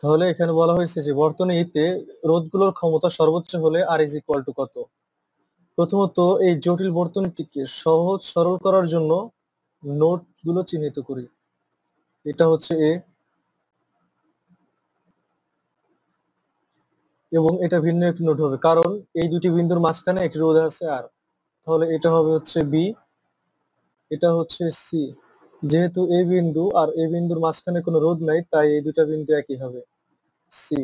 তাহলে এখানে বলা হয়েছে যে বর্তনী তে রোধগুলোর ক্ষমতা সর্বোচ্চ হলে আর ইজ ইকুয়াল টু কত। প্রথমত এই জটিল বর্তনীটিকে সহজ সরল করার জন্য নোট গুলো চিহ্নিত করি। এটা হচ্ছে এ এবং এটা ভিন্ন একটি নোট হবে, কারণ এই দুটি বিন্দুর মাঝখানে একটি রোধ আছে আর। তাহলে এটা হবে হচ্ছে বি, এটা হচ্ছে সি। যেহেতু এ বিন্দু আর এ বিন্দুর মাঝখানে কোনো রোধ নাই, তাই এই দুটা বিন্দু একই হবে, সি।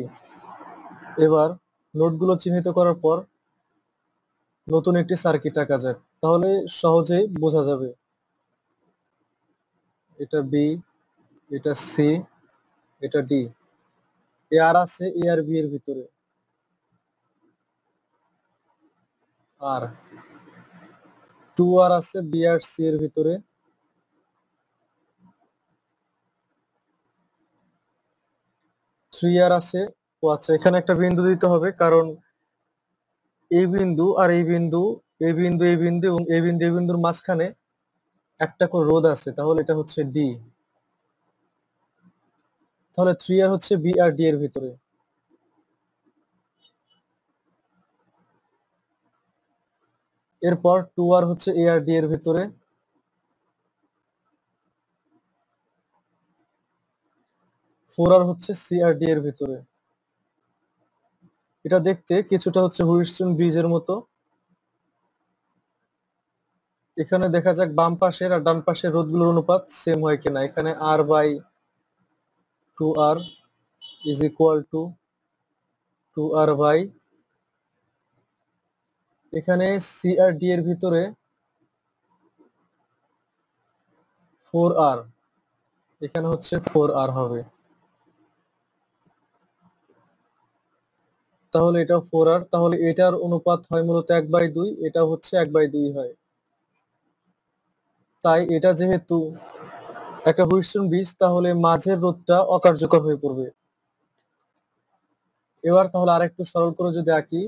এবার নোটগুলো চিহ্নিত করার পর নতুন একটি সার্কিট আঁকা যাক, তাহলে সহজেই বোঝা যাবে। এটা বি, এটা সি, এটা ডি। এ আর আছে এ আর বি এর ভিতরে, আর 2R আছে বি আর সি এর ভিতরে, 3R আছে। ও আচ্ছা, এখানে একটা বিন্দু দিতে হবে, কারণ এই বিন্দু আর এই বিন্দু, এই বিন্দু এই বিন্দু এবং এই বিন্দু এই বিন্দুর মাঝখানে একটা করে রোধ আছে, তাহলে এটা হচ্ছে ডি। তাহলে 3R হচ্ছে বি আর ডি এর ভিতরে। এরপর 2R হচ্ছে এ আর ডি এর ভিতরে, 4R হচ্ছে সি আর ডি এর ভিতরে। এটা দেখতে কিছুটা হচ্ছে হুইটস্টোন ব্রিজের মতো। এখানে দেখা যাক বাম পাশের আর ডান পাশের রোধগুলোর অনুপাত সেম হয় কিনা। এখানে R by 2R is equal to 2R by, এখানে সি আর ডি এর ভিতরে 4R, এখানে হচ্ছে 4R হবে। তাহলে এটা 4R, তাহলে এটার অনুপাত হয় মূলত 1/2, এটা হচ্ছে 1/2 হয়। তাই এটা যেহেতু একটা হুইটস্টোন ব্রিজ, তাহলে মাঝের রোধটা অকার্যকর হয়ে পড়বে। এবার তাহলে আরেকটু সরল করে যদি আঁকি,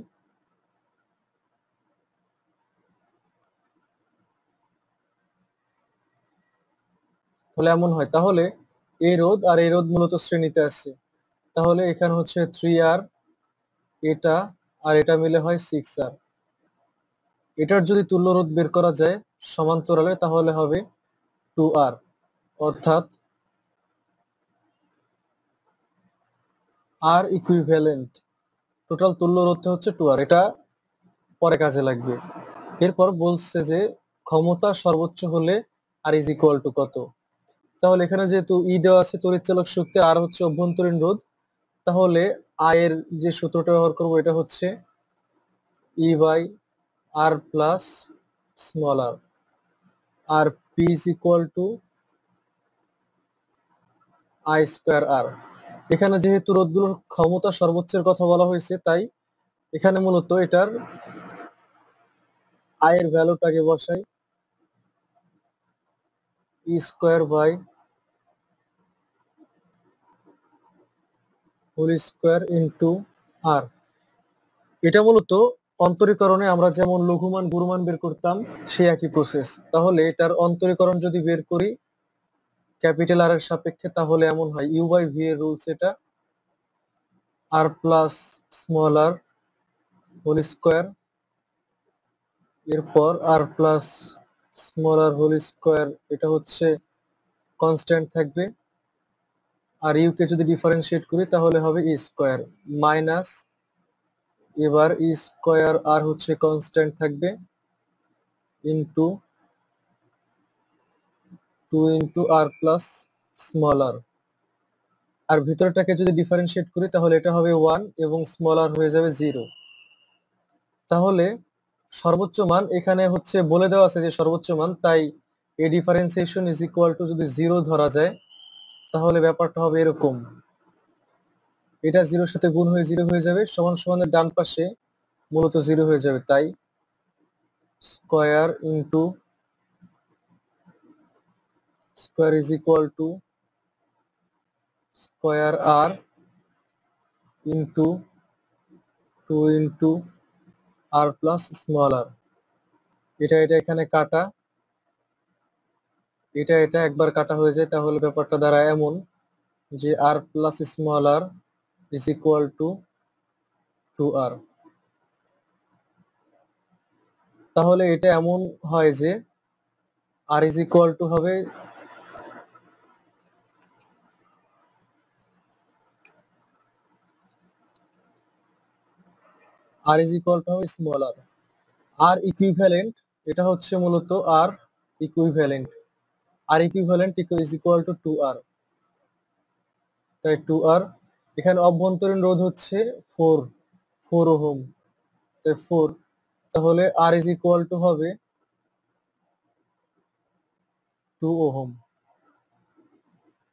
তাহলে এমন হয়। তাহলে এই রোধ আর এই রোধ মূলত শ্রেণীতে আছে, তাহলে এখানে হচ্ছে 3R, এটা আর এটা মিলে হয় 6R। এটার যদি তুল্য রোধ বের করা যায় সমান্তরালে, তাহলে হবে 2R, অর্থাৎ আর ইকুইভ্যালেন্ট টোটাল তুল্য রোধটা হচ্ছে 2R। এটা পরে কাজে লাগবে। এরপর বলছে যে ক্ষমতা সর্বোচ্চ হলে আর ইজ ইকুয়াল টু কত। তাহলে এখানে যেহেতু ই দেওয়া আছে তড়িৎচালক শক্তি, আর হচ্ছে অভ্যন্তরীণ রোধ, তাহলে আই এর যে সূত্রটা ব্যবহার করবো এটা হচ্ছে E by R plus small r, আর P is equal to I square R. এখানে যেহেতু রোধগুলোর ক্ষমতা সর্বোচ্চের কথা বলা হয়েছে, তাই এখানে মূলত এটার আই এর ভ্যালুটাকে বসাই E square by whole square into R. এটা মূলত অন্তরীকরণে আমরা যেমন লঘুমান গুরুমান বের করতাম সেই একই প্রসেস। তাহলে এটার অন্তরীকরণ যদি বের করি ক্যাপিটাল আর এর সাপেক্ষে, তাহলে এমন হয় ইউ বাই ভি এর রুলস, এটা আর প্লাস স্মল আর হোল স্কোয়ার, এরপর আর প্লাস স্মল আর হোল স্কোয়ার, এটা হচ্ছে কনস্ট্যান্ট থাকবে। আর ইউ কে যদি ডিফারেন্সিয়েট করি তাহলে হবে ই স্কোয়ার মাইনাস, এবার ই স্কোয়ার আর হচ্ছে কনস্ট্যান্ট থাকবে, into 2 into R plus small r. আর ভিতরটাকে যদি ডিফারেন্সিয়েট করি তাহলে এটা হবে 1 এবং স্মল আর হয়ে যাবে 0। তাহলে সর্বোচ্চ মান এখানে হচ্ছে বলে দেওয়া আছে যে সর্বোচ্চ মান, তাই এ ডিফারেন্সিয়েশন ইজ ইকুয়াল টু যদি 0 ধরা যায় তাহলে ব্যাপারটা হবে এরকম, এটা 0 সাথে গুণ হয়ে 0 হয়ে যাবে, সমান সমানের ডান পাশে মূলত 0 হয়ে যাবে। তাই square into square is equal to square R into 2 into R plus small r. এটা এখানে কাটা, এটা একবার কাটা হয়ে যায়, তাহলে ব্যাপারটা দাঁড়ায় এমন যে R plus small r is equal to 2R। তাহলে এটা এমন হয় যে R ইজ ইকুয়াল টু হবে স্মল আর। আর ইকুইভ্যালেন্ট এটা হচ্ছে মূলত R equivalent. R equivalent is equal to 2R। তাই 2R। এখানে অভ্যন্তরীণ রোধ হচ্ছে 4 ওহম। তাই 4। তাহলে আর ইজ ইকুয়াল টু হবে 2 ওহম।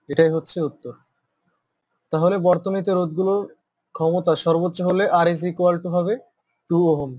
এটাই হচ্ছে উত্তর। তাহলে বর্তনীতে রোধগুলোর ক্ষমতা সর্বোচ্চ হলে আর ইজ ইকুয়াল টু হবে 2 ওহম।